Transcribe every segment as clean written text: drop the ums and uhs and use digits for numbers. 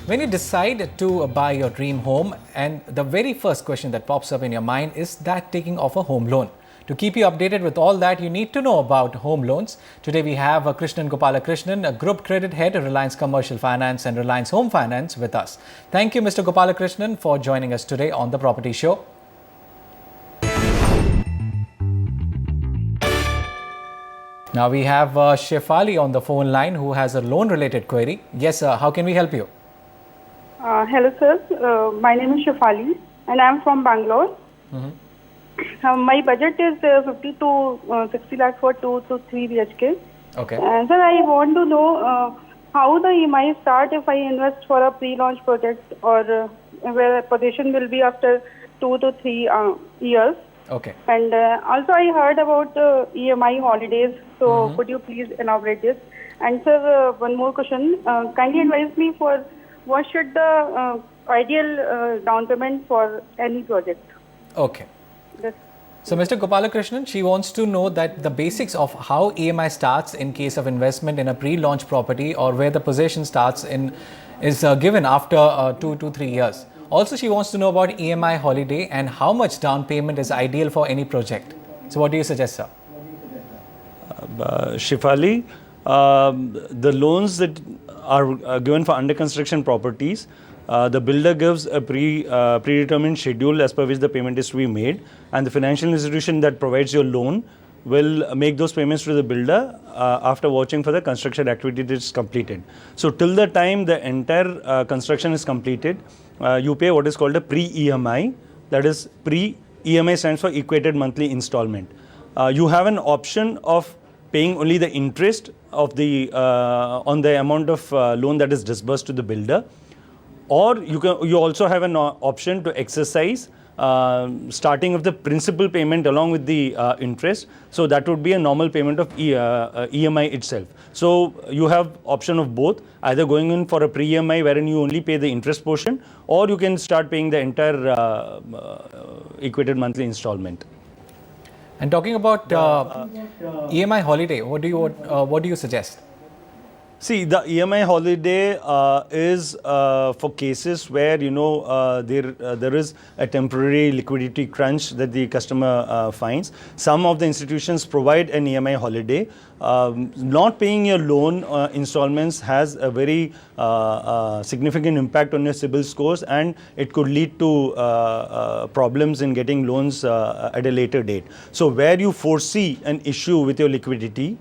When you decide to buy your dream home, and the very first question that pops up in your mind is that taking of a home loan. To keep you updated with all that you need to know about home loans, today we have Krishnan Gopalakrishnan, a Group Credit Head, Reliance Commercial Finance and Reliance Home Finance with us. Thank you, Mr. Gopalakrishnan, for joining us today on The Property Show. Now we have Shefali on the phone line who has a loan-related query. Yes, sir. How can we help you? Hello, sir. My name is Shefali and I am from Bangalore. My budget is 50 to 60 lakh for 2 to 3 BHK. Okay. And sir, I want to know how the EMI start if I invest for a pre-launch project or where possession will be after 2 to 3 years. Okay. And also I heard about EMI holidays. So could you please elaborate this? And sir, one more question. Kindly advise me for what should the ideal down payment for any project? Okay. Yes. So, Mr. Gopalakrishnan, she wants to know that the basics of how EMI starts in case of investment in a pre-launch property or where the possession starts in is given after 2 to 3 years. Also, she wants to know about EMI holiday and how much down payment is ideal for any project. So, what do you suggest, sir? Shefali, the loans that are given for under construction properties, the builder gives a predetermined schedule as per which the payment is to be made, and the financial institution that provides your loan will make those payments to the builder after watching for the construction activity that is completed. So till the time the entire construction is completed, you pay what is called a pre-EMI. That is, pre-EMI stands for equated monthly installment. You have an option of paying only the interest of the on the amount of loan that is disbursed to the builder, or you also have an option to exercise starting of the principal payment along with the interest. So that would be a normal payment of EMI itself. So you have option of both, either going in for a pre-EMI wherein you only pay the interest portion, or you can start paying the entire equated monthly installment. And talking about EMI holiday, what do you suggest? See, the EMI holiday is for cases where there is a temporary liquidity crunch that the customer finds. Some of the institutions provide an EMI holiday. Not paying your loan installments has a very significant impact on your CIBIL scores, and it could lead to problems in getting loans at a later date. So where you foresee an issue with your liquidity,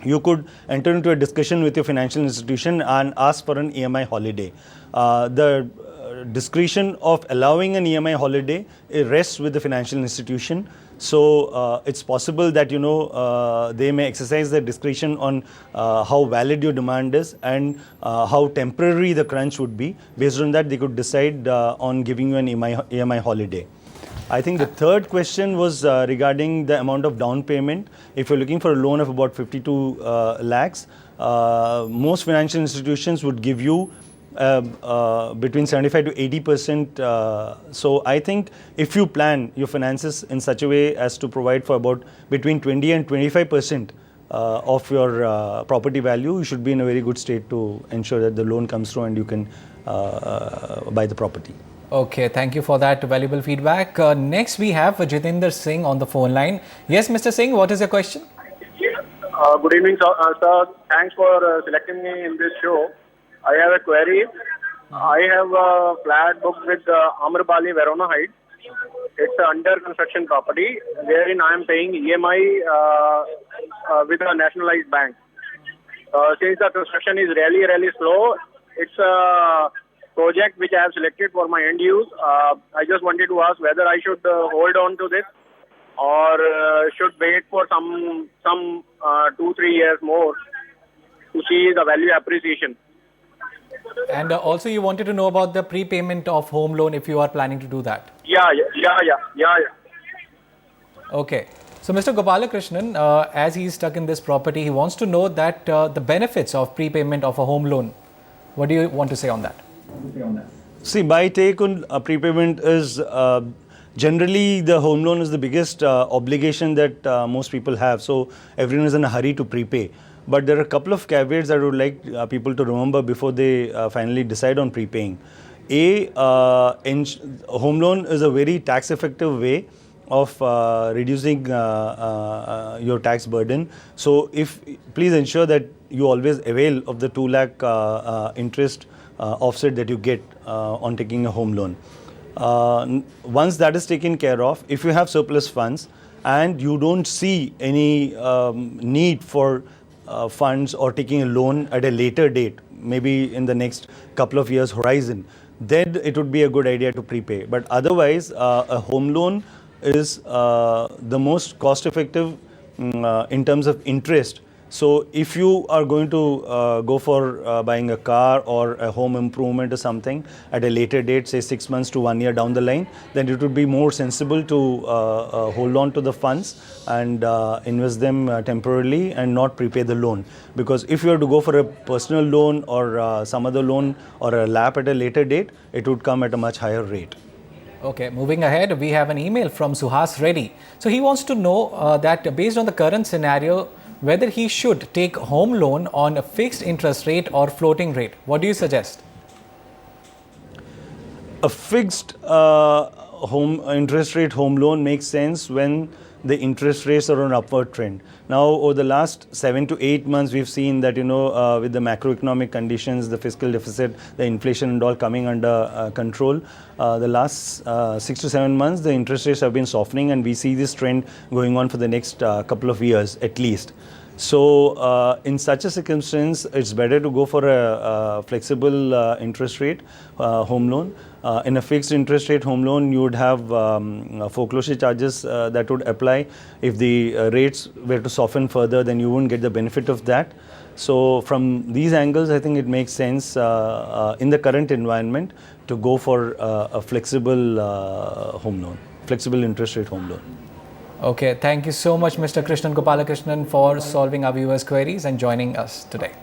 you could enter into a discussion with your financial institution and ask for an EMI holiday. The discretion of allowing an EMI holiday rests with the financial institution. So it's possible that they may exercise their discretion on how valid your demand is and how temporary the crunch would be. Based on that, they could decide on giving you an EMI holiday. I think the third question was regarding the amount of down payment. If you're looking for a loan of about 52 lakhs, most financial institutions would give you between 75 to 80%. So I think if you plan your finances in such a way as to provide for about between 20 and 25% of your property value, you should be in a very good state to ensure that the loan comes through and you can buy the property. Okay, thank you for that valuable feedback. Next, we have Jitendra Singh on the phone line. Yes, Mr. Singh, what is your question? Good evening, sir. Thanks for selecting me in this show. I have a query. I have a flat booked with Amrapali, Verona Heights. It's an under construction property wherein I am paying EMI with a nationalized bank. Since the construction is really slow, it's a project which I have selected for my end use. I just wanted to ask whether I should hold on to this or should wait for some 2-3 years more to see the value appreciation. And also you wanted to know about the prepayment of home loan if you are planning to do that. Yeah. Okay. So Mr. Gopalakrishnan, as he is stuck in this property, he wants to know that the benefits of prepayment of a home loan. What do you want to say on that? See, my take on prepayment is generally the home loan is the biggest obligation that most people have. So everyone is in a hurry to prepay. But there are a couple of caveats that I would like people to remember before they finally decide on prepaying. Home loan is a very tax effective way of reducing your tax burden. So please ensure that you always avail of the 2 lakh interest offset that you get on taking a home loan. Once that is taken care of, if you have surplus funds and you don't see any need for funds or taking a loan at a later date, maybe in the next couple of years horizon, then it would be a good idea to prepay. But otherwise, a home loan is the most cost effective in terms of interest. So if you are going to go for buying a car or a home improvement or something at a later date, say 6 months to 1 year down the line, then it would be more sensible to hold on to the funds and invest them temporarily and not prepay the loan. Because if you are to go for a personal loan or some other loan or a LAP at a later date, it would come at a much higher rate. Okay, moving ahead, we have an email from Suhas Reddy. So he wants to know that based on the current scenario, whether he should take home loan on a fixed interest rate or floating rate. What do you suggest? A fixed home interest rate home loan makes sense when the interest rates are on upward trend. Now, over the last 7 to 8 months, we've seen that, with the macroeconomic conditions, the fiscal deficit, the inflation and all coming under control, the last 6 to 7 months, the interest rates have been softening, and we see this trend going on for the next couple of years at least. So, in such a circumstance, it's better to go for a flexible interest rate home loan. In a fixed interest rate home loan, you would have foreclosure charges that would apply. If the rates were to soften further, then you wouldn't get the benefit of that. So, from these angles, I think it makes sense in the current environment to go for a flexible home loan, flexible interest rate home loan. Okay, thank you so much, Mr. Krishnan Gopalakrishnan, for solving our viewers' queries and joining us today.